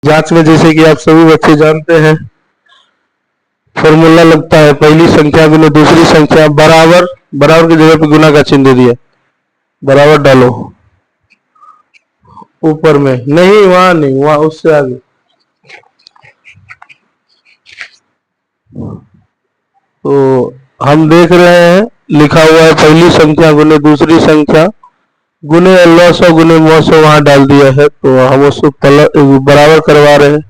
जांच में जैसे कि आप सभी बच्चे जानते हैं, फॉर्मूला लगता है पहली संख्या गुने दूसरी संख्या बराबर, बराबर की जगह पे गुना का चिन्ह दे दिया, बराबर डालो ऊपर में, नहीं वहां नहीं, वहां उससे आगे। तो हम देख रहे हैं लिखा हुआ है पहली संख्या गुने दूसरी संख्या गुने 1100 गुने 900 वहां डाल दिया है, तो हम उसको बराबर करवा रहे हैं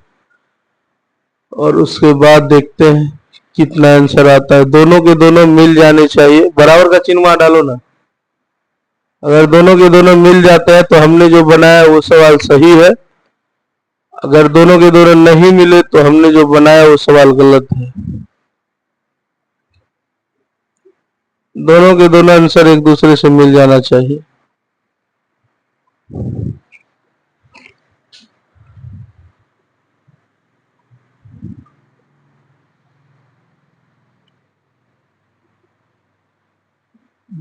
और उसके बाद देखते हैं कितना आंसर आता है। दोनों के दोनों मिल जाने चाहिए, बराबर का चिन्ह वहां डालो ना। अगर दोनों के दोनों मिल जाते हैं तो हमने जो बनाया वो सवाल सही है, अगर दोनों के दोनों नहीं मिले तो हमने जो बनाया वो सवाल गलत है। दोनों के दोनों आंसर एक दूसरे से मिल जाना चाहिए।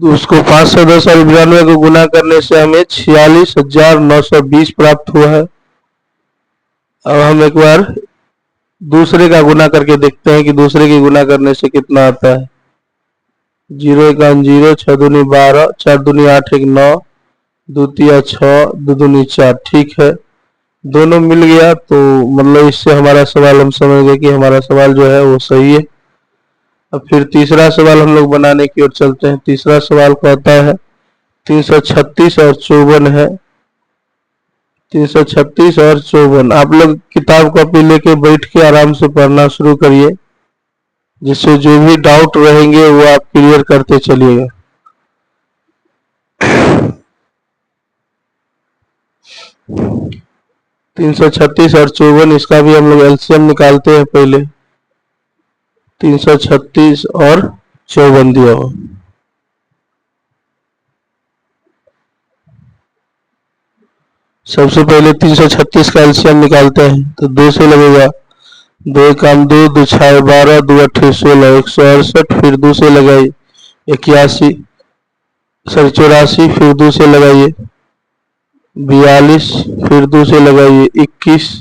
उसको 510 और 92 को गुना करने से हमें 46,920 प्राप्त हुआ है। अब हम एक बार दूसरे का गुना करके देखते हैं कि दूसरे के गुना करने से कितना आता है। 0 1 0, 6 दूनी 12, 4 दूनी 8, 1 9, द्वितीय 6, दुदुनी 4। ठीक है, दोनों मिल गया, तो मतलब इससे हमारा सवाल हम समझ गए कि हमारा सवाल जो है वो सही है। अब फिर तीसरा सवाल हम लोग बनाने की ओर चलते हैं। तीसरा सवाल कहता है 336 और 54 है। 336 और 54 आप लोग किताब कॉपी लेके बैठ के आराम से पढ़ना शुरू करिए, जिससे जो भी डाउट रहेंगे वो आप क्लियर करते चलिएगा। तीन सौ छत्तीस और 54, इसका भी हम लोग एलसीएम निकालते हैं पहले। 336 और 54 दिया हो, सबसे पहले 336 का एलसीएम निकालते हैं तो 2 से लगेगा, 2 काम 2, 2 6 12, 2 8 16, 168, फिर 2 से लगाइए 81, सॉरी 84, फिर 2 से लगाइए 42, फिर 2 से लगाइए 21,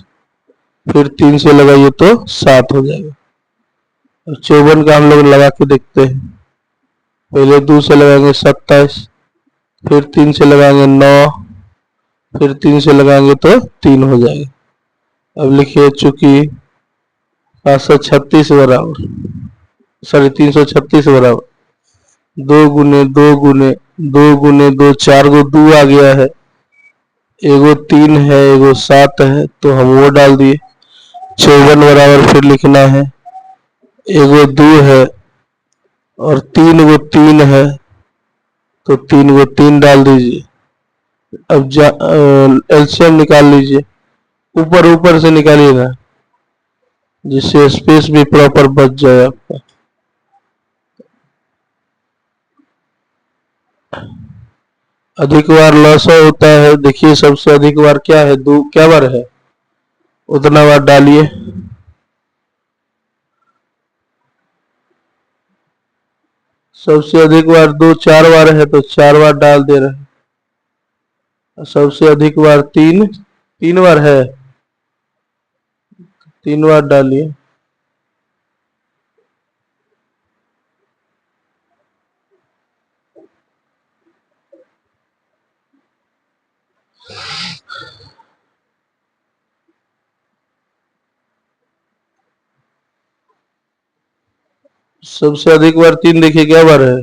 फिर 3 से लगाइए तो 7 हो जाएगा। 54 का हम लोग लगा के देखते हैं। पहले 2 से लगाएंगे 27, फिर 3 से लगाएंगे 9, फिर 3 से लगाएंगे तो 3 हो जाएगा। अब लिखिए चूंकि 536 बराबर, सॉरी 336 बराबर 2 गुने 2 गुने 2 गुने 2, 4 गो 2 आ गया है, एगो 3 है, एगो 7 है, तो हम वो डाल दिए। 54 बराबर फिर लिखना है, एगो 2 है और 3 गो 3 है, तो 3 गो 3 डाल दीजिए। अब एलसीएम निकाल लीजिए, ऊपर ऊपर से निकालिएगा, जिससे स्पेस भी प्रॉपर बच जाए आपका। अधिक बार लॉस होता है, देखिए सबसे अधिक बार क्या है, 2 क्या बार है, उतना बार डालिए। सबसे अधिक बार 2 4 बार है, तो 4 बार डाल दे रहे हैं। सबसे अधिक बार 3 बार है, 3 बार डालिए। सबसे अधिक बार 3 देखिए क्या बार है,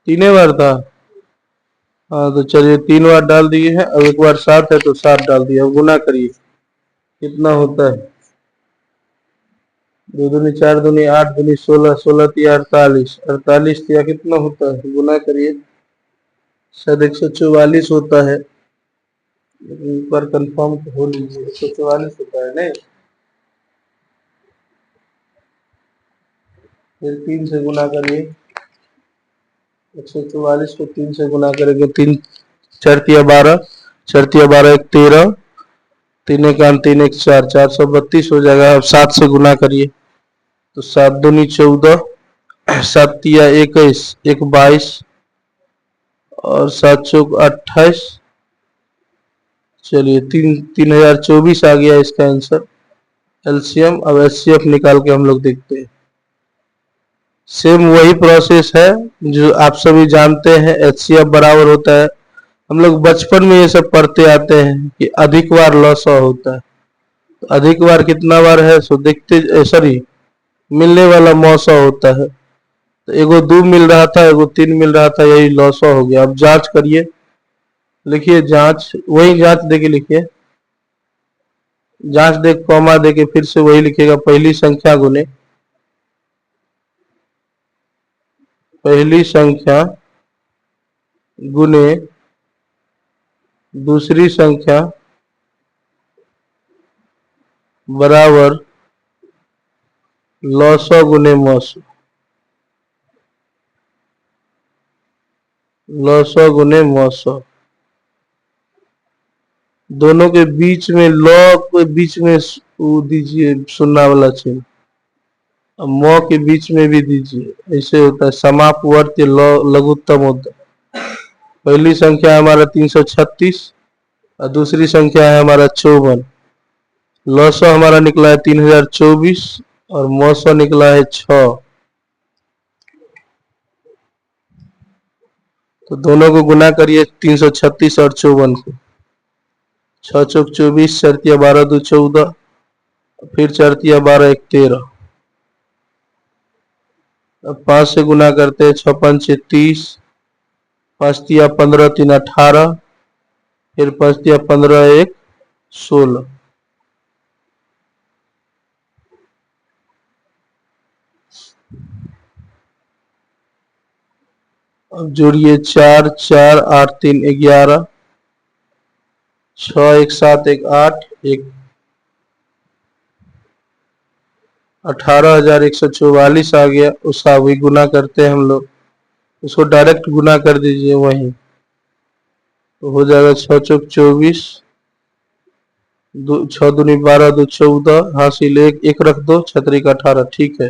3 बार था। हाँ तो चलिए 3 बार डाल दिए हैं। अब एक बार 7 है तो 7 डाल दिया। अब गुना करिए कितना होता है, 2 दूनी 4 दूनी 8 दूनी 16, 16 तिया 48, 48 तिया कितना होता है, गुना करिए, शायद 144 होता है, एक बार कंफर्म हो लीजिए। 144 होता है नहीं, फिर 3 से गुना करिए। 144 को 3 से गुना करेंगे, 3 4 तिया 12, 4 तिया 12 1 13, 3 1 3 1 4, 432 हो जाएगा। अब 7 से गुना करिए, तो 7 दूनी 14, 7 21, एक 22 और 7 चौक 28। चलिए 3024 आ गया इसका आंसर एलसीएम। अब एचसीएफ निकाल के हम लोग देखते हैं। सेम वही प्रोसेस है जो आप सभी जानते हैं, एचसीएफ बराबर होता है, हम लोग बचपन में ये सब पढ़ते आते हैं कि अधिक बार लॉस होता है। तो अधिक बार कितना बार है सो देखते, सॉरी मिलने वाला मौसा होता है। तो एगो 2 मिल रहा था, एगो 3 मिल रहा था, यही लॉस हो गया। अब जांच करिए, लिखिए जांच, वही जांच देके लिखिए, जांच देख कॉमा देके फिर से वही लिखिएगा, पहली संख्या गुने पहली संख्या गुने दूसरी संख्या बराबर लॉसो गुने मौसो, लॉसो गुने मौसो। दोनों के बीच में लॉ के बीच में दीजिए सुनना वाला चिन्ह, मौ के बीच में भी दीजिए, ऐसे होता है समापवर्ती लघुत्तम होता है। पहली संख्या है हमारा 336 और दूसरी संख्या है हमारा 54। लॉसो हमारा निकला है 3024 और मौसो निकला है 6। तो दोनों को गुना करिए 336 और 54 को। 6 चौक 24, 4 12 2 14, फिर 4 12 1 13। अब 5 से गुना करते हैं, 6 5 6 30, 5 15 3 18, फिर 5 15 1 16। अब जोड़िए 4 4 8 3 11, 6 1 7 1 8 1 18,144 आ गया। उसका भी गुना करते हैं हम लोग, उसको डायरेक्ट गुना कर दीजिए वहीं, तो हो जाएगा 6 चौक 24, 6 दूनी 12 2 14, हासिल एक रख दो, छतरी का 18। ठीक है,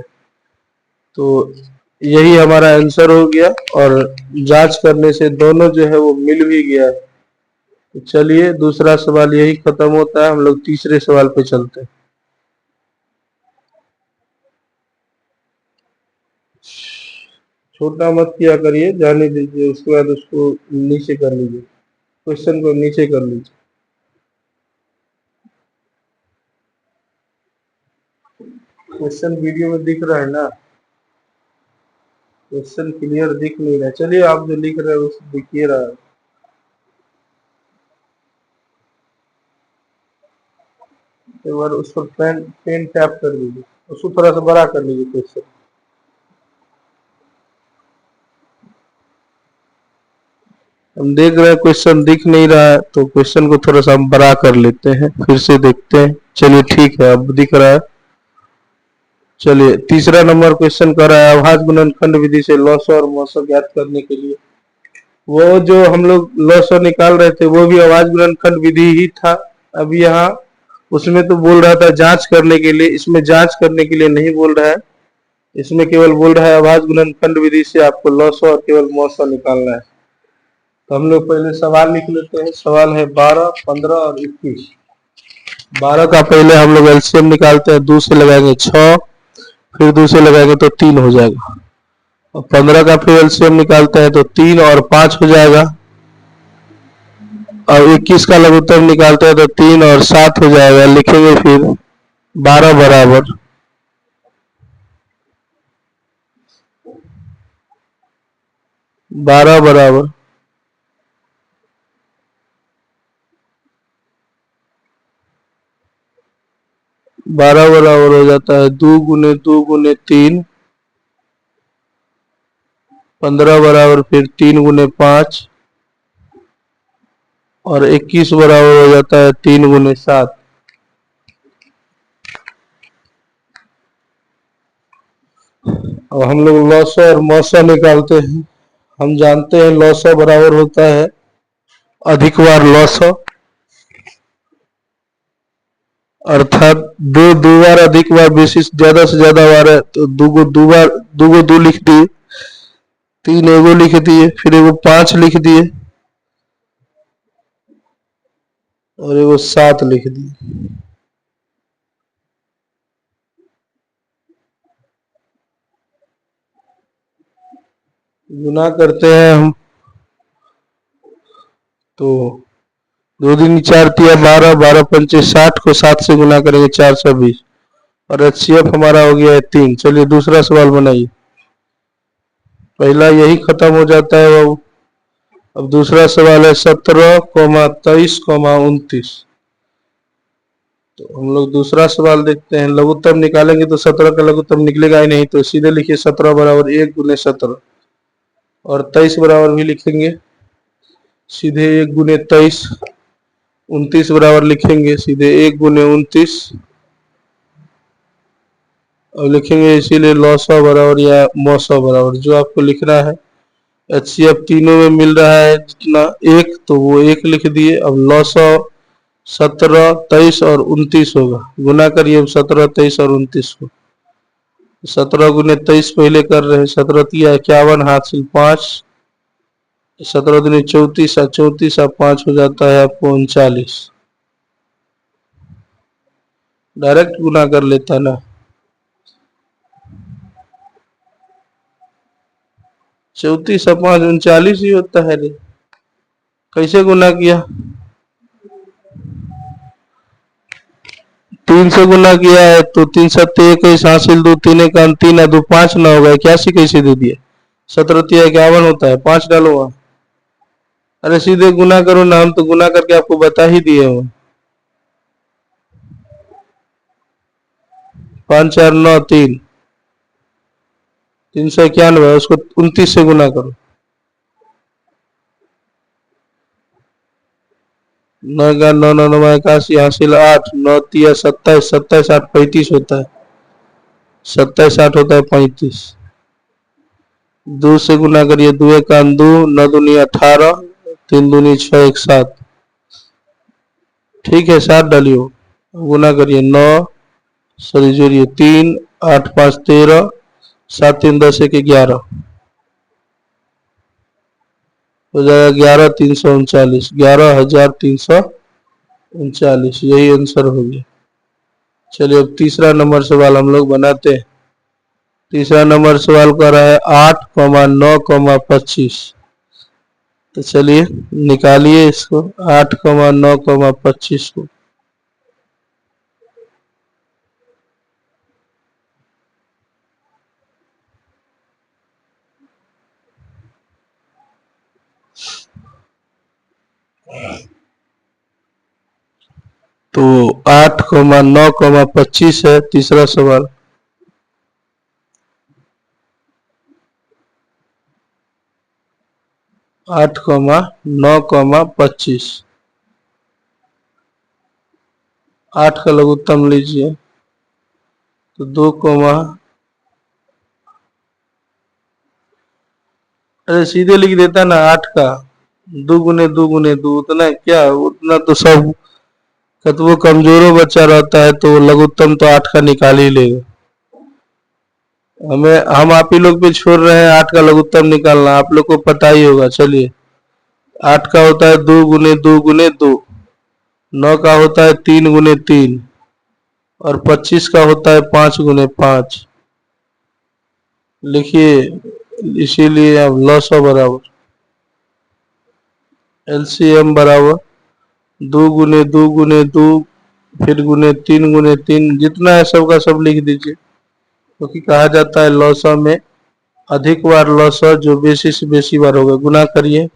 तो यही हमारा आंसर हो गया और जांच करने से दोनों जो है वो मिल भी गया है। तो चलिए दूसरा सवाल यही खत्म होता है, हम लोग तीसरे सवाल पे चलते हैं। छोटा मत किया करिए, जाने दीजिए, उसके बाद उसको नीचे कर लीजिए, क्वेश्चन को नीचे कर लीजिए। क्वेश्चन वीडियो में दिख रहा है ना, क्वेश्चन क्लियर दिख नहीं रहा है। चलिए आप जो लिख रहे हैं उस दिखिए रहा है, एक बार उस पर पेन टैप कर लीजिए, उसको थोड़ा सा बड़ा कर लीजिए क्वेश्चन। हम देख रहे हैं क्वेश्चन दिख नहीं रहा है, तो क्वेश्चन को थोड़ा सा हम बड़ा कर लेते हैं, फिर से देखते हैं। चलिए ठीक है, अब दिख रहा है। चलिए तीसरा नंबर क्वेश्चन कर रहा है, अभाज्य गुणनखंड विधि से लॉसो और मौसो ज्ञात करने के लिए। वो जो हम लोग लॉसो निकाल रहे थे वो भी अभाज्य गुणनखंड विधि ही था। अब यहाँ उसमें तो बोल रहा था जांच करने के लिए, इसमें जांच करने के लिए नहीं बोल रहा है, इसमें केवल बोल रहा है अभाज्य गुणनखंड विधि से आपको लॉसो और केवल मौसो निकालना है। तो हम लोग पहले सवाल लिख लेते हैं। सवाल है 12, 15 और 21। 12 का पहले हम लोग एलसीएम निकालते हैं, 2 से लगाएंगे 6, फिर 2 से लगाएंगे तो 3 हो जाएगा। और 15 का फिर एलसीएम निकालते हैं तो 3 और 5 हो जाएगा। और 21 का लघुत्तम निकालते हैं तो 3 और 7 हो जाएगा। लिखेंगे फिर 12 बराबर 12 बराबर 12 बराबर हो जाता है 2 गुने 2 गुने 3, 15 बराबर फिर 3 गुने 5 और 21 बराबर हो जाता है 3 गुने 7। अब हम लोग लॉसो और मौसो निकालते हैं। हम जानते हैं लॉसो बराबर होता है अधिक बार लॉसो अर्थात दो बार अधिक बार बेसिस ज्यादा से ज्यादा बार है तो दूगो दो लिख दिए, तीन एगो लिख दिए, फिर एगो 5 लिख दिए और एगो 7 लिख दिए। गुना करते हैं हम तो 2 दूनी 4 तिया 12, 12 पंचे 60 को 7 से गुना करेंगे 420 और एचसीएफ हमारा हो गया है 3। चलिए दूसरा सवाल बनाइए। पहला यही खत्म हो जाता है बाबू। अब दूसरा सवाल है 17, 23, 29। तो हम लोग दूसरा सवाल देखते हैं। लघुत्तम निकालेंगे तो 17 का लघुत्तम निकलेगा ही नहीं, तो सीधे लिखिए 17 बराबर 1 गुने 17 और 23 बराबर भी लिखेंगे सीधे 1 गुने 23। 29 बराबर लिखेंगे सीधे 1 गुने 29 और लिखेंगे इसीलिए लॉसा बराबर या मौसा बराबर जो आपको लिखना है। एचसीएफ तीनों में मिल रहा है जितना एक, तो वो 1 लिख दिए। अब लॉसा 17, 23 और 29 होगा। गुना करिए अब 17, 23 और 29 को। 17 गुने 23 पहले कर रहे हैं। 17 तिया 51, हाथ से 5, 17 दूनी 34 और 34 और 5 हो जाता है आपको 39। डायरेक्ट गुना कर लेता ना। 34 और 5 39 ही होता है रे। कैसे गुना किया? 3 से गुना किया है तो 3 सत्ते 21 हासिल 2 3 एक 3 है 2 5 ना होगा 81 कैसे दे दिए? 17 तिया 51 होता है, 5 डालो वहां। अरे सीधे गुना करो ना, हम तो गुना करके आपको बता ही दिए हो। 5 4 9 3 391, उसको 29 से गुना करो। 9 9 9 9 81 हासिल 8 9 तिया 27 27 8 35 होता है। 27 8 होता है 35। 2 से गुना करिए 2 एक 2 9 दूनी 18 3 दूनी 6 1 7। ठीक है 7 डालियो। गुना करिए 9 सॉरी जोड़िए 3 8 5 13 7 3 10 1 11 हो जाएगा 11,339 11,339 यही आंसर हो गया। चलिए अब तीसरा नंबर सवाल हम लोग बनाते हैं। तीसरा नंबर सवाल कर रहा है 8, 9, 25। तो चलिए निकालिए इसको 8, 9, 25 को। तो 8, 9, 25 है तीसरा सवाल। 8, 9, 25। 8 का लघुत्तम लीजिए तो 2, अरे सीधे लिख देता ना 8 का 2 गुने 2 गुने 2 उतना क्या, उतना तो सब कतवो कमजोरो बच्चा रहता है तो लघुत्तम तो 8 का निकाल ही लेगा। हम आप ही लोग पे छोड़ रहे हैं 8 का लघुत्तम निकालना, आप लोग को पता ही होगा। चलिए 8 का होता है 2 गुने 2 गुने 2, 9 का होता है 3 गुने 3 और 25 का होता है 5 गुने 5। लिखिए इसीलिए अब लॉसा बराबर एलसीएम बराबर 2 गुने 2 गुने 2 फिर गुने 3 गुने 3, जितना है सबका सब लिख दीजिए क्योंकि कहा जाता है लॉसा में अधिक बार लॉसा जो बेसी से बेसी बार होगा। गुना करिए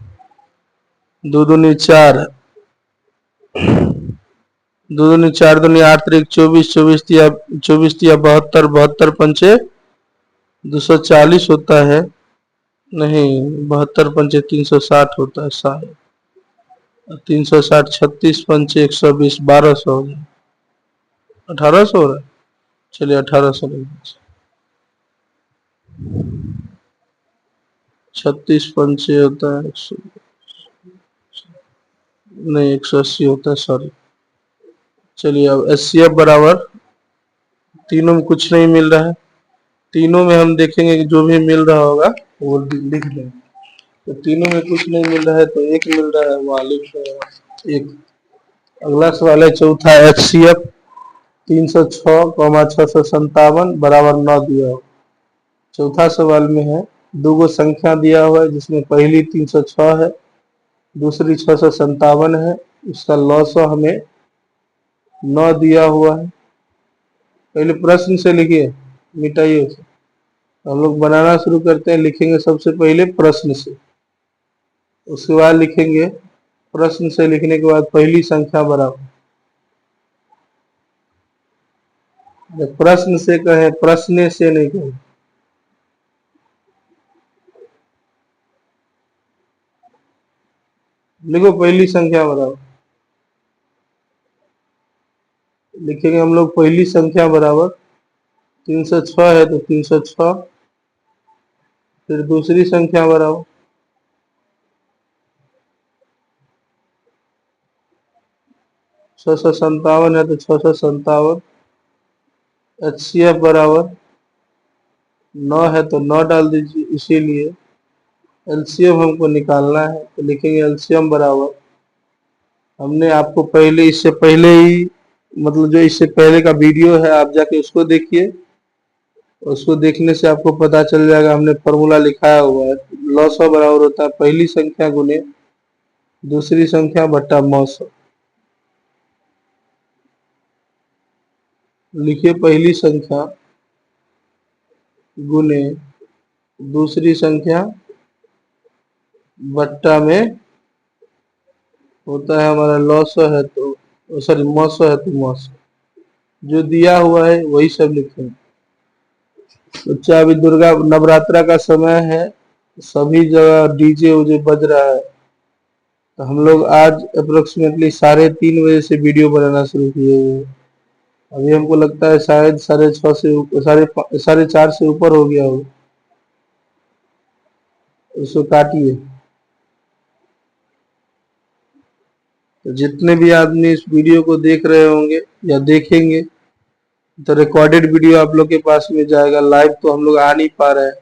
2 दूनी 4, 2 दूनी 4 दूनी 8 3 24 24 तिया 72 72 पंचे 240 होता है। नहीं 72 पंचे 360 होता है शायद। 360 36 पंचे 120 1200 हो जाए। 1800 हो रहा है। चलिए 1800 36 पंचे होता है नहीं 180 होता है, सॉरी चलिए अब HCF बराबर, तीनों में कुछ नहीं मिल रहा है, तीनों में हम देखेंगे कि जो भी मिल रहा होगा वो लिख देंगे। तो तीनों में कुछ नहीं मिल रहा है तो एक मिल रहा है, वहाँ लिख रहे हैं एक। अगला सवाल है चौथा, HCF 306,657 बराबर 9 दिया हो। चौथा सवाल में है दो गो संख्या दिया हुआ है जिसमें पहली 306 है, दूसरी 657 है, उसका लॉस हमें 9 दिया हुआ है। पहले प्रश्न से लिखिए, मिटाइए उसे। हम लोग बनाना शुरू करते हैं, लिखेंगे सबसे पहले प्रश्न से, उसके बाद लिखेंगे प्रश्न से, लिखने के बाद पहली संख्या बराबर। प्रश्न से कहें, प्रश्न से नहीं कहें। लिखो पहली संख्या बराबर, लिखेंगे हम लोग पहली संख्या बराबर 306 है तो 306, फिर दूसरी संख्या बराबर 657 है तो 657, HCF बराबर 9 है तो 9 डाल दीजिए, इसीलिए LCM हमको निकालना है तो लिखेंगे LCM बराबर, हमने आपको पहले, इससे पहले ही, मतलब जो इससे पहले का वीडियो है आप जाके उसको देखिए, उसको देखने से आपको पता चल जाएगा, हमने फॉर्मूला लिखाया हुआ है। लॉस बराबर होता है पहली संख्या गुने दूसरी संख्या बट्टा मौसम। लिखिए पहली संख्या गुने दूसरी संख्या बट्टा में होता है हमारा लॉस है तो, सॉरी मौसम है तो मौसम, जो दिया हुआ है वही सब लिखेंगे। बच्चा अभी दुर्गा नवरात्रा का समय है, सभी जगह डीजे उजे बज रहा है, तो हम लोग आज अप्रोक्सीमेटली 3:30 बजे से वीडियो बनाना शुरू किए हुए हैं। अभी हमको लगता है शायद 6:30 से साढ़े 4 से ऊपर हो गया हो। उसको काटिए। तो जितने भी आदमी इस वीडियो को देख रहे होंगे या देखेंगे, तो रिकॉर्डेड वीडियो आप लोग के पास में जाएगा, लाइव तो हम लोग आ नहीं पा रहे हैं।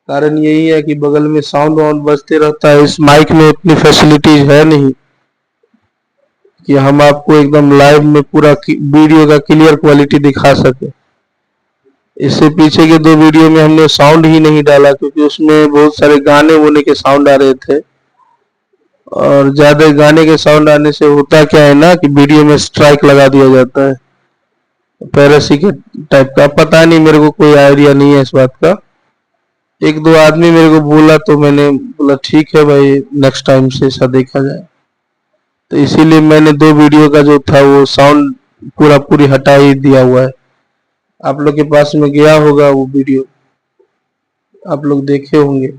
कारण यही है कि बगल में साउंड वाउंड बजते रहता है, इस माइक में उतनी फैसिलिटीज है नहीं कि हम आपको एकदम लाइव में पूरा वीडियो का क्लियर क्वालिटी दिखा सके। इससे पीछे के 2 वीडियो में हमने साउंड ही नहीं डाला क्योंकि उसमें बहुत सारे गाने वोने के साउंड आ रहे थे, और ज्यादा गाने के साउंड आने से होता क्या है ना कि वीडियो में स्ट्राइक लगा दिया जाता है, पैरासी के टाइप का। पता नहीं, मेरे को कोई आइडिया नहीं है इस बात का। एक दो आदमी मेरे को बोला तो मैंने बोला ठीक है भाई, नेक्स्ट टाइम से ऐसा देखा जाए। तो इसीलिए मैंने 2 वीडियो का जो था वो साउंड पूरी हटा ही दिया हुआ है। आप लोग के पास में गया होगा वो वीडियो, आप लोग देखे होंगे।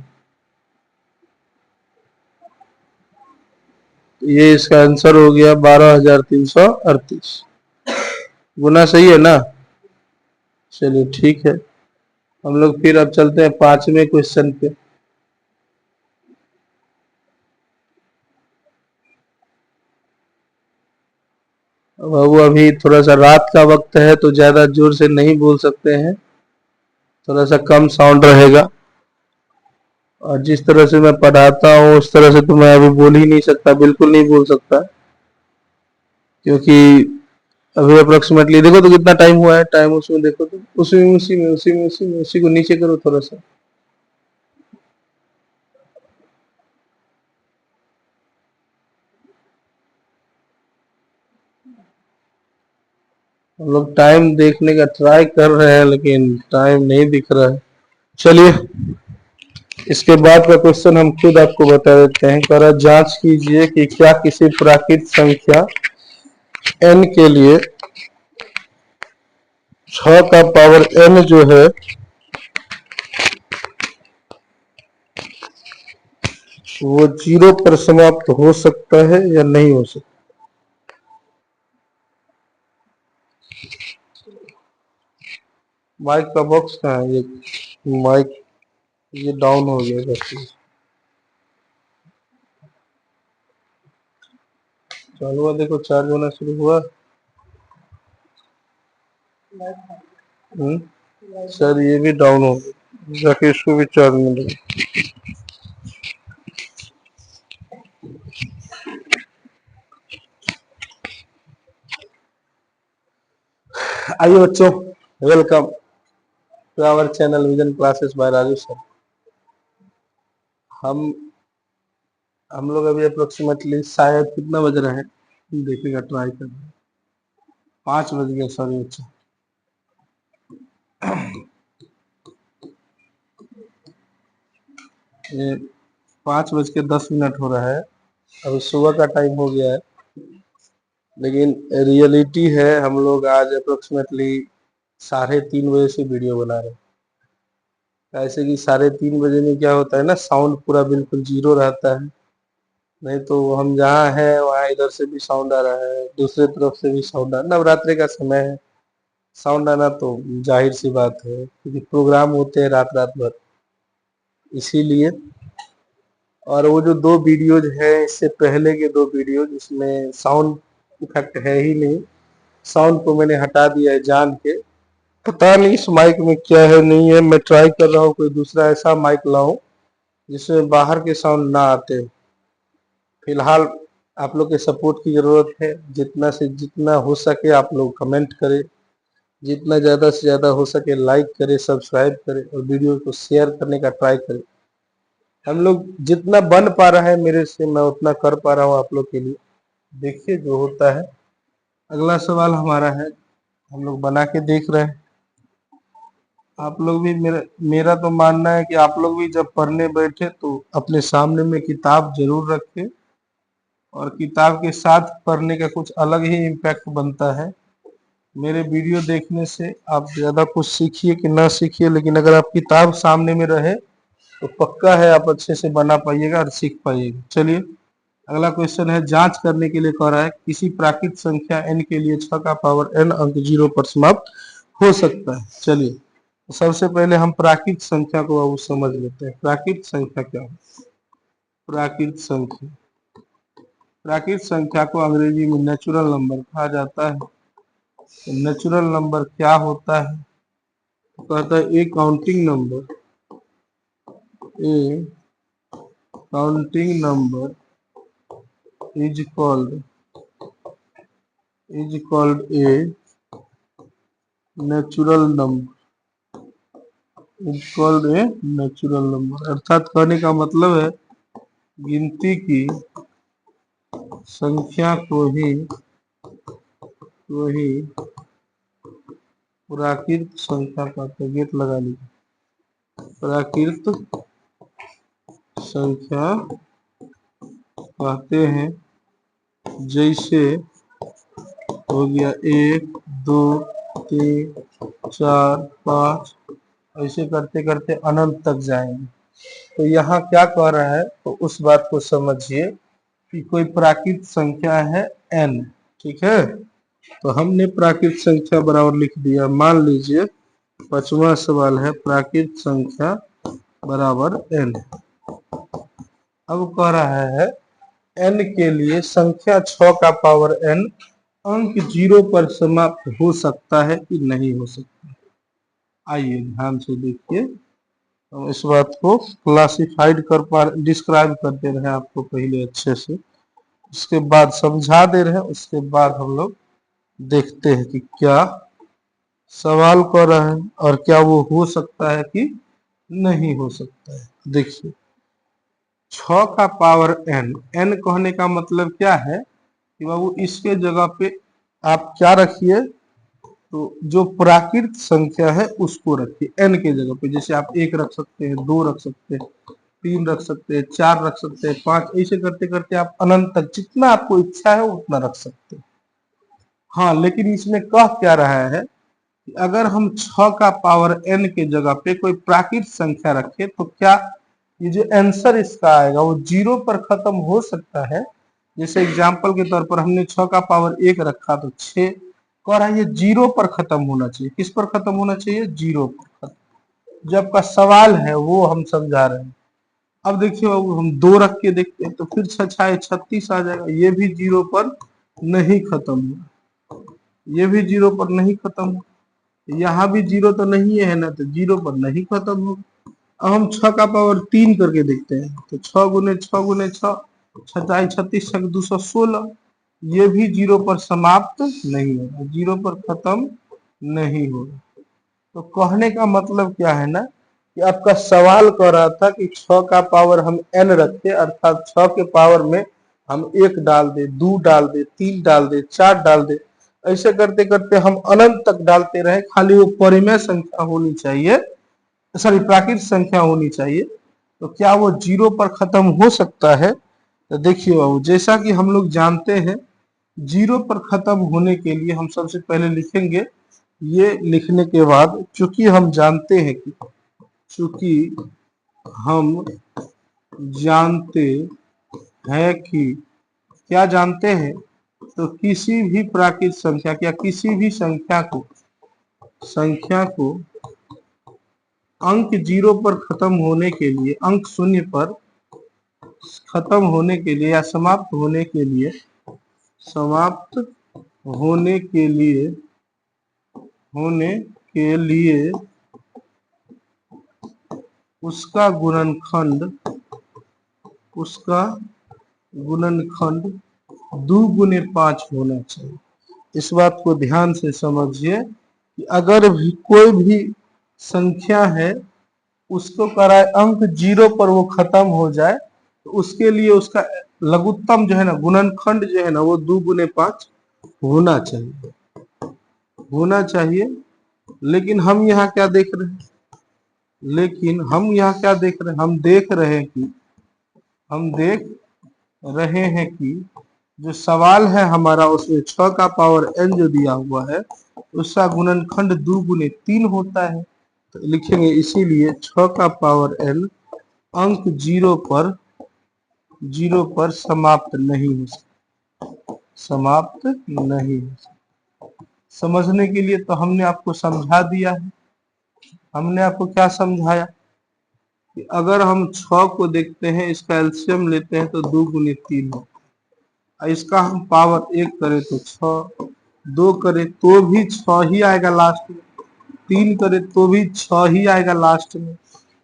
ये इसका आंसर हो गया 12,338। गुना सही है ना? चलिए ठीक है, हम लोग फिर अब चलते हैं 5वें क्वेश्चन पे। बाबू अभी थोड़ा सा रात का वक्त है तो ज्यादा जोर से नहीं बोल सकते हैं, थोड़ा सा कम साउंड रहेगा। और जिस तरह से मैं पढ़ाता हूँ उस तरह से तो मैं अभी बोल ही नहीं सकता, बिल्कुल नहीं बोल सकता, क्योंकि अभी अप्रोक्सीमेटली देखो तो कितना टाइम हुआ है, टाइम उसमें देखो तो उसी को नीचे करो थोड़ा सा। हम लोग टाइम देखने का ट्राई कर रहे हैं लेकिन टाइम नहीं दिख रहा है। चलिए इसके बाद का क्वेश्चन हम खुद आपको बता देते हैं। कह रहा जांच कीजिए कि क्या किसी प्राकृत संख्या n के लिए 6 का पावर n जो है वो 0 पर समाप्त हो सकता है या नहीं हो सकता। माइक का बॉक्स कहाँ है? ये माइक ये डाउन हो गया बैटरी। चालू हुआ, देखो चार्ज होना शुरू हुआ। सर ये भी डाउन हो गया, जाके इसको भी चार्ज मिलेगा। आइए बच्चों, welcome to our channel vision classes by Raju sir. हम लोग अभी अप्रोक्सीमेटली शायद कितना बज रहा है देखिएगा, ट्राई कर 5 बज गया। सॉरी बच्चों, ये 5:10 हो रहा है। अभी सुबह का टाइम हो गया है, लेकिन रियलिटी है हम लोग आज अप्रोक्सीमेटली 3:30 बजे से वीडियो बना रहे हैं। ऐसे कि 3:30 बजे में क्या होता है ना, साउंड पूरा बिल्कुल जीरो रहता है। नहीं तो हम जहाँ हैं वहाँ इधर से भी साउंड आ रहा है, दूसरे तरफ से भी साउंड आ रहा है। नवरात्रि का समय है, साउंड आना तो जाहिर सी बात है, क्योंकि प्रोग्राम होते हैं रात रात भर, इसीलिए। और वो जो 2 वीडियोज है, इससे पहले के 2 वीडियोज, इसमें साउंड इफेक्ट है ही नहीं। साउंड को मैंने हटा दिया है जान के। पता नहीं इस माइक में क्या है नहीं है, मैं ट्राई कर रहा हूँ कोई दूसरा ऐसा माइक लाऊं जिसमें बाहर के साउंड ना आते। फिलहाल आप लोग के सपोर्ट की जरूरत है। जितना से जितना हो सके आप लोग कमेंट करें, जितना ज़्यादा से ज़्यादा हो सके लाइक करें, सब्सक्राइब करें और वीडियो को शेयर करने का ट्राई करें। हम लोग जितना बन पा रहा है मेरे से, मैं उतना कर पा रहा हूँ आप लोग के लिए। देखिए जो होता है। अगला सवाल हमारा है, हम लोग बना के देख रहे हैं। आप लोग भी, मेरा तो मानना है कि आप लोग भी जब पढ़ने बैठे तो अपने सामने में किताब जरूर रखें, और किताब के साथ पढ़ने का कुछ अलग ही इम्पैक्ट बनता है। मेरे वीडियो देखने से आप ज़्यादा कुछ सीखिए कि ना सीखिए, लेकिन अगर आप किताब सामने में रहे तो पक्का है आप अच्छे से बना पाइएगा और सीख पाइएगा। चलिए अगला क्वेश्चन है, जांच करने के लिए कह रहा है किसी प्राकृत संख्या n के लिए 6 का पावर n अंक 0 पर समाप्त हो सकता है। चलिए तो सबसे पहले हम प्राकृत संख्या को अब समझ लेते हैं। प्राकृत संख्या क्या है? प्राकृत संख्या, प्राकृत संख्या को अंग्रेजी में नेचुरल नंबर कहा जाता है। तो नेचुरल नंबर क्या होता है? तो कहता है a counting number, a counting number is called a natural number, is called a natural number। अर्थात कहने का मतलब है गिनती की संख्या को ही प्राकृत संख्या कहते हैं। गेट लगा लीजिए। प्राकृत संख्या कहते हैं, जैसे हो गया 1 2 3 4 5, ऐसे करते करते अनंत तक जाएंगे। तो यहाँ क्या कह रहा है, तो उस बात को समझिए कि कोई प्राकृत संख्या है n, ठीक है। तो हमने प्राकृत संख्या बराबर लिख दिया। मान लीजिए 5वां सवाल है, प्राकृत संख्या बराबर n। अब कह रहा है n के लिए संख्या 6 का पावर n अंक 0 पर समाप्त हो सकता है कि नहीं हो सकता। आइए ध्यान से देखिए, हम इस बात को क्लासिफाइड डिस्क्राइब करते रहे आपको पहले अच्छे से, उसके बाद समझा दे रहे हैं, उसके बाद हम लोग देखते हैं कि क्या सवाल कर रहा है और क्या वो हो सकता है कि नहीं हो सकता है। देखिए 6 का पावर n, n कहने का मतलब क्या है कि बाबू इसके जगह पे आप क्या रखिए, तो जो प्राकृत संख्या है उसको रखिए n के जगह पे। जैसे आप 1 रख सकते हैं, 2 रख सकते हैं, 3 रख सकते हैं, 4 रख सकते हैं, 5, ऐसे करते करते आप अनंत तक जितना आपको इच्छा है उतना रख सकते हैं। हाँ, लेकिन इसमें कह क्या रहा है कि अगर हम 6 का पावर n के जगह पे कोई प्राकृत संख्या रखें तो क्या ये जो आंसर इसका आएगा वो 0 पर खत्म हो सकता है। जैसे एग्जांपल के तौर पर हमने 6 का पावर 1 रखा तो 6, कह रहा है ये 0 पर खत्म होना चाहिए। किस पर खत्म होना चाहिए? 0 पर खत्म। जो आपका सवाल है वो हम समझा रहे हैं। अब देखिए हम 2 रख के देखते हैं तो फिर 6 6 36 आ जाएगा। ये भी 0 पर नहीं खत्म हुआ, ये भी 0 पर नहीं खत्म हुआ। यहाँ भी जीरो तो नहीं है ना, तो जीरो पर नहीं खत्म होगा। अब हम 6 का पावर 3 करके देखते हैं, तो 6 गुने 6 गुने 6, 6 36 6 216, ये भी जीरो पर समाप्त नहीं होगा, जीरो पर खत्म नहीं होगा। तो कहने का मतलब क्या है ना, कि आपका सवाल कह रहा था कि 6 का पावर हम n रखे, अर्थात 6 के पावर में हम 1 डाल दे, 2 डाल दे, 3 डाल दे, 4 डाल दे, ऐसे करते करते हम अनंत तक डालते रहे, खाली वो परिमेय संख्या होनी चाहिए, सॉरी प्राकृत संख्या होनी चाहिए। तो क्या वो जीरो पर खत्म हो सकता है? तो देखिए बाबू, जैसा कि हम लोग जानते हैं, जीरो पर खत्म होने के लिए हम सबसे पहले लिखेंगे, ये लिखने के बाद चूंकि हम जानते हैं कि क्या जानते हैं, तो किसी भी प्राकृत संख्या या किसी भी संख्या को अंक जीरो पर खत्म होने के लिए, अंक शून्य पर खत्म होने के लिए या समाप्त होने के लिए उसका गुणनखंड 2 गुने 5 होना चाहिए। इस बात को ध्यान से समझिए कि अगर भी कोई भी संख्या है, उसको कराए अंक जीरो पर वो खत्म हो जाए, तो उसके लिए उसका लघुत्तम जो है ना, गुणनखंड जो है ना, वो 2 गुने 5 होना चाहिए। लेकिन हम यहाँ क्या देख रहे हैं, हम देख रहे हैं कि जो सवाल है हमारा, उसमें 6 का पावर n जो दिया हुआ है, उसका गुणनखंड 2 गुने 3 होता है। तो लिखेंगे इसीलिए 6 का पावर n अंक जीरो पर समाप्त नहीं हो सकता। समझने के लिए तो हमने आपको समझा दिया है। हमने आपको क्या समझाया कि अगर हम 6 को देखते हैं, इसका एलसीएम लेते हैं, तो 2 गुने 3 होता है। इसका हम पावर 1 करें तो 6, 2 करें तो भी 6 ही आएगा लास्ट में, 3 करें तो भी 6 ही आएगा लास्ट में,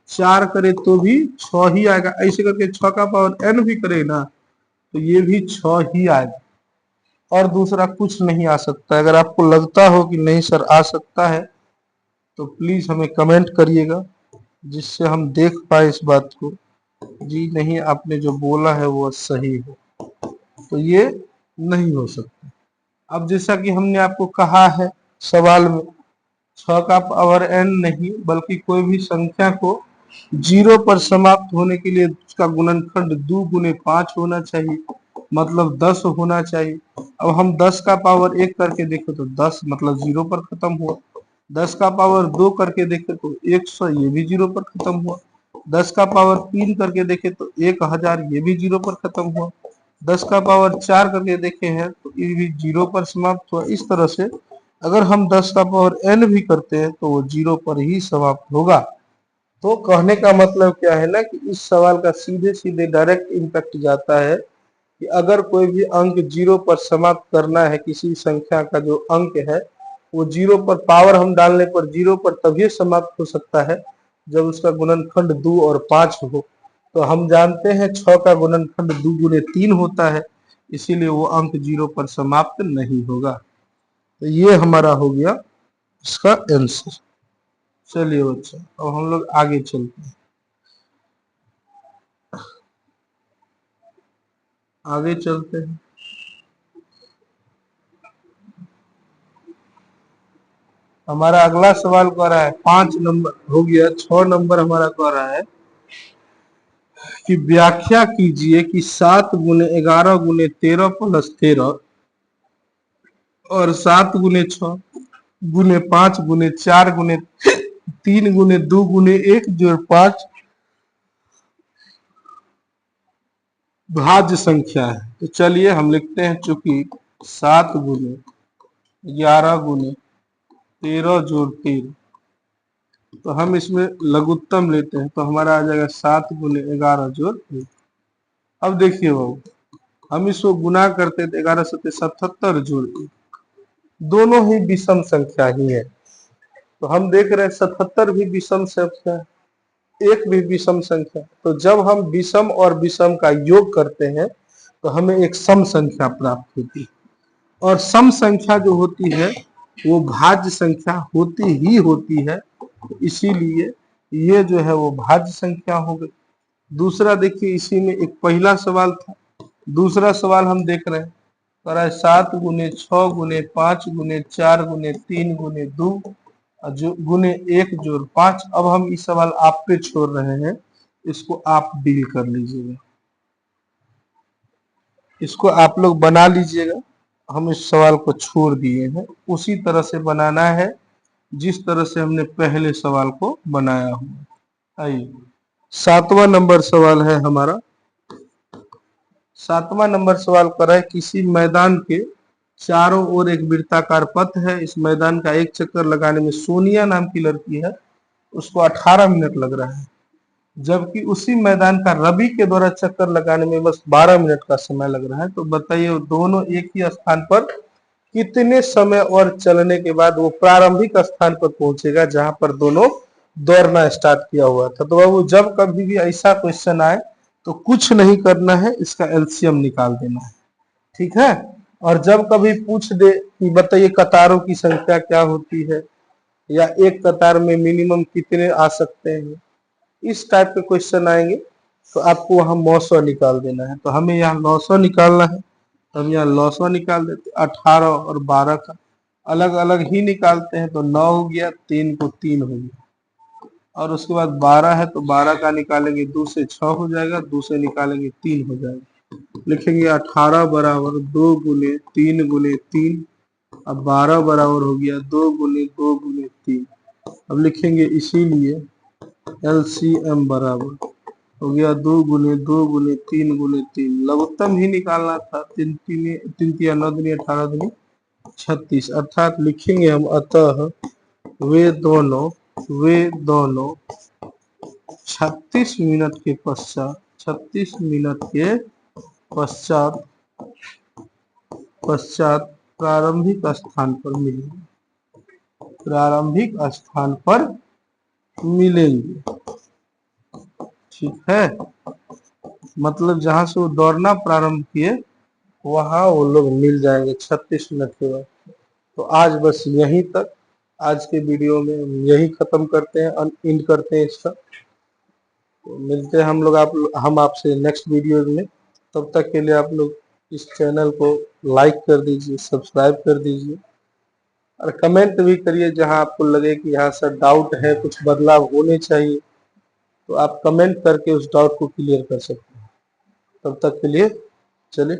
4 करे तो भी 6 ही आएगा। ऐसे करके 6 का पावर n भी करे ना, तो ये भी 6 ही आएगा, और दूसरा कुछ नहीं आ सकता। अगर आपको लगता हो कि नहीं सर आ सकता है, तो प्लीज हमें कमेंट करिएगा, जिससे हम देख पाए इस बात को, जी नहीं आपने जो बोला है वो सही है। तो ये नहीं हो सकता। अब जैसा कि हमने आपको कहा है सवाल में, 6 का पावर n नहीं, बल्कि कोई भी संख्या को जीरो पर समाप्त होने के लिए उसका गुणनखंड 2 गुने 5 होना चाहिए, मतलब 10 होना चाहिए। अब हम 10 का पावर 1 करके देखें तो 10 मतलब जीरो पर खत्म हुआ। 10 का पावर 2 करके देखें तो 100, ये भी जीरो पर खत्म हुआ। 10 का पावर 3 करके देखें तो 1000, ये भी जीरो पर खत्म हुआ। 10 का पावर 4 करके देखे हैं तो ये भी जीरो पर समाप्त हुआ। इस तरह से अगर हम 10 का पावर n भी करते हैं तो वो जीरो पर ही समाप्त होगा। तो कहने का मतलब क्या है ना, कि इस सवाल का सीधे सीधे डायरेक्ट इम्पैक्ट जाता है कि अगर कोई भी अंक जीरो पर समाप्त करना है, किसी संख्या का जो अंक है वो जीरो पर, पावर हम डालने पर जीरो पर तभी समाप्त हो सकता है जब उसका गुणनखंड 2 और 5 हो। तो हम जानते हैं 6 का गुणनखंड 2 गुने 3 होता है, इसीलिए वो अंक जीरो पर समाप्त नहीं होगा। तो ये हमारा हो गया इसका आंसर। चलिए बच्चा, अब हम लोग आगे चलते हैं। हमारा अगला सवाल कह रहा है, 5 नंबर हो गया, 6 नंबर हमारा कह रहा है कि व्याख्या कीजिए कि 7 गुने 11 गुने 13 प्लस 13 और 7 गुने 6 गुने 5 गुने 4 गुने 3 गुने 2 गुने 1 जोड़ 5 भाज्य संख्या है। तो चलिए हम लिखते हैं, चूंकि 7 गुने 11 गुने 13 जोड़ 13, तो हम इसमें लघुत्तम लेते हैं, तो हमारा आ जाएगा 7 गुने 11 जोड़ 13। अब देखिए बाबू, हम इसको गुना करते तो 11 7 77 जोड़ 1, दोनों ही विषम संख्या ही है। तो हम देख रहे हैं 77 भी विषम संख्या है, एक भी विषम संख्या। तो जब हम विषम और विषम का योग करते हैं तो हमें एक सम संख्या प्राप्त होती है, और सम संख्या जो होती है वो भाज्य संख्या होती ही होती है, इसीलिए ये जो है वो भाज्य संख्या हो गई। दूसरा देखिए, इसी में एक पहला सवाल था, दूसरा सवाल हम देख रहे हैं, कह रहा है 7 गुने 6 गुने 5 गुने 4 गुने 3 गुने 2 जो गुने 1 जोड़ 5। अब हम इस सवाल आप पे छोड़ रहे हैं, इसको आप डील कर लीजिएगा, इसको आप लोग बना लीजिएगा। हम इस सवाल को छोड़ दिए हैं, उसी तरह से बनाना है जिस तरह से हमने पहले सवाल को बनाया हुआ। आइए 7वां नंबर सवाल है हमारा। 7वां नंबर सवाल कर रहा है, किसी मैदान के चारों ओर एक वृत्ताकार पथ है, इस मैदान का एक चक्कर लगाने में सोनिया नाम की लड़की है, उसको 18 मिनट लग रहा है, जबकि उसी मैदान का रवि के द्वारा चक्कर लगाने में बस 12 मिनट का समय लग रहा है। तो बताइए दोनों एक ही स्थान पर कितने समय और चलने के बाद वो प्रारंभिक स्थान पर पहुंचेगा जहां पर दोनों दौड़ना स्टार्ट किया हुआ था। तो बाबू जब कभी भी ऐसा क्वेश्चन आए तो कुछ नहीं करना है, इसका एलसीएम निकाल देना है, ठीक है। और जब कभी पूछ दे कि बताइए कतारों की संख्या क्या होती है, या एक कतार में मिनिमम कितने आ सकते हैं, इस टाइप के क्वेश्चन आएंगे तो आपको वहां 900 निकाल देना है। तो हमें यहाँ 900 निकालना है, तो हम यहाँ 900 निकाल देते। 18 और 12 का अलग अलग ही निकालते हैं, तो 9 हो गया, 3 को 3 हो गया, और उसके बाद 12 है तो 12 का निकालेंगे 2 से 6 हो जाएगा, 2 से निकालेंगे 3 हो जाएगा। लिखेंगे 18 बराबर 2 गुने 3 गुने 3, अब 12 बराबर हो गया 2 गुने 2 गुने 3। अब लिखेंगे इसीलिए एलसीएम बराबर हो गया 2 गुने 2 गुने 3 गुने 3। लघुत्तम ही निकालना था, 3 3 9 दूनी 18 दूनी 36, अर्थात लिखेंगे हम अतः वे दोनों 36 मिनट के पश्चात प्रारंभिक स्थान पर मिलेंगे, ठीक है। मतलब जहां से वो दौड़ना प्रारंभ किए वहां वो लोग मिल जाएंगे 36 मिनट के बाद। तो आज बस यहीं तक, आज के वीडियो में हम यही खत्म करते हैं, एंड करते हैं इसका। तो मिलते हैं हम आपसे नेक्स्ट वीडियो में। तब तक के लिए आप लोग इस चैनल को लाइक कर दीजिए, सब्सक्राइब कर दीजिए, और कमेंट भी करिए जहां आपको लगे कि यहाँ से डाउट है, कुछ बदलाव होने चाहिए, तो आप कमेंट करके उस डाउट को क्लियर कर सकते हैं। तब तक के लिए चलिए।